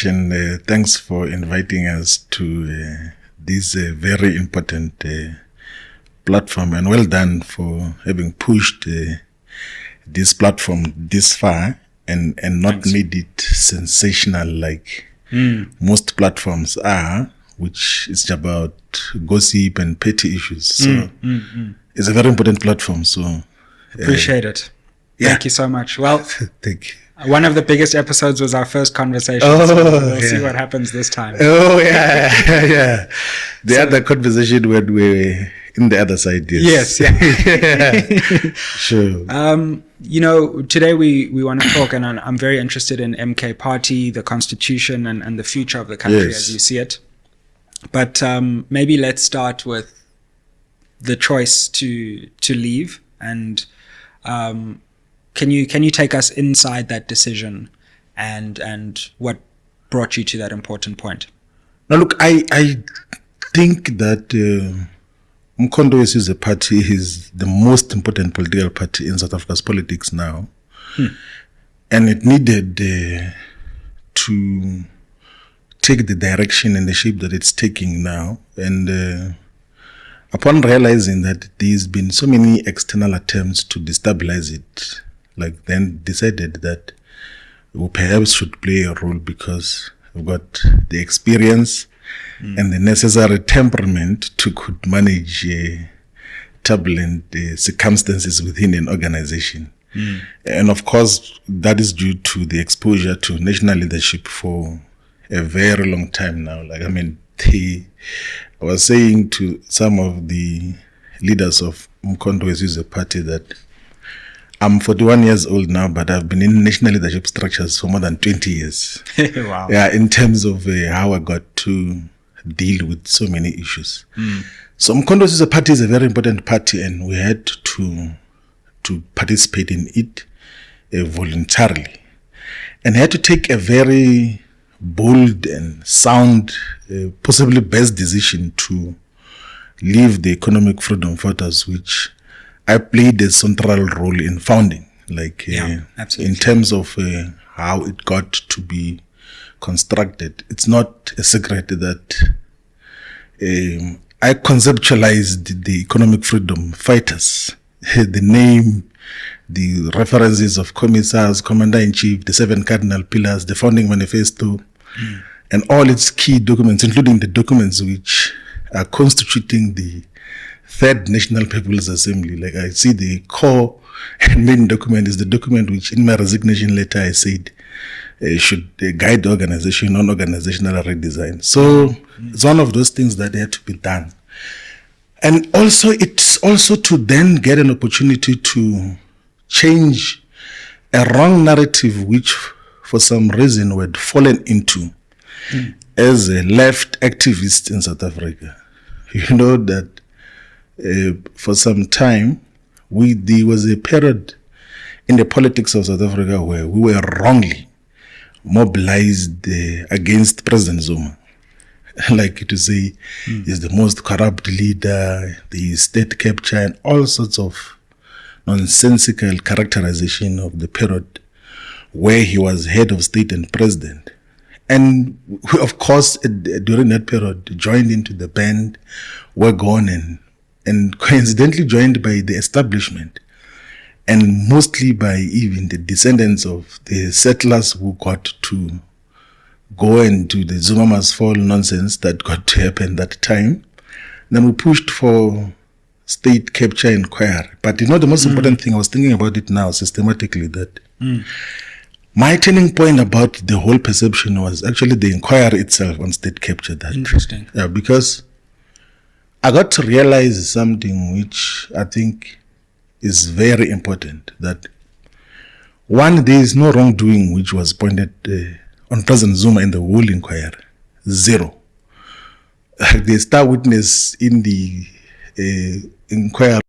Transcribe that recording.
and thanks for inviting us to this very important platform, and well done for having pushed this platform this far and not made it sensational like most platforms are, which is about gossip and petty issues. So it's a very important platform. So appreciate it. Yeah. Thank you so much. Well, thank you. One of the biggest episodes was our first conversation. Oh, so we'll see what happens this time. Oh, yeah. The other conversation when we're in the other side. Yes. Yeah. Sure. Today we want to talk, and I'm very interested in MK Party, the constitution, and the future of the country as you see it. But maybe let's start with the choice to leave, and can you take us inside that decision and what brought you to that important point? Now, look, I think that Mkhonto is a party is the most important political party in South Africa's politics now. And it needed to take the direction and the shape that it's taking now. And upon realizing that there's been so many external attempts to destabilize it, like then decided that we perhaps should play a role because we've got the experience and the necessary temperament to could manage turbulent circumstances within an organization. And of course, that is due to the exposure to national leadership for a very long time now. I was saying to some of the leaders of Mkhonto is a party that I'm 41 years old now, but I've been in national leadership structures for more than 20 years. Wow. Yeah, in terms of how I got to deal with so many issues. So Mkhonto is a party, is a very important party, and we had to participate in it voluntarily. And had to take a very bold and sound, possibly best decision to leave the Economic Freedom Fighters, which I played a central role in founding, in terms of how it got to be constructed. It's not a secret that I conceptualized the Economic Freedom Fighters, the name, the references of commissars, commander-in-chief, the 7 cardinal pillars, the founding manifesto, and all its key documents, including the documents which are constituting the Third National People's Assembly. Like I see the core and main document is the document which in my resignation letter I said should guide the organization on organizational redesign. So it's one of those things that had to be done. And also it's also to then get an opportunity to change a wrong narrative which for some reason we had fallen into as a left activist in South Africa. You know that for some time, there was a period in the politics of South Africa where we were wrongly mobilized against President Zuma. Like to say, he's the most corrupt leader, the state capture, and all sorts of nonsensical characterization of the period where he was head of state and president. And we, of course, during that period, joined into the band, were gone and coincidentally joined by the establishment and mostly by even the descendants of the settlers who got to go into the Zuma must fall nonsense that got to happen that time. Then we pushed for state capture inquiry. But the most important thing, I was thinking about it now systematically, that my turning point about the whole perception was actually the inquiry itself on state capture. Interesting. Yeah, because I got to realize something which I think is very important, that one, there is no wrongdoing which was pointed on President Zuma in the whole inquiry. Zero. The star witness in the inquiry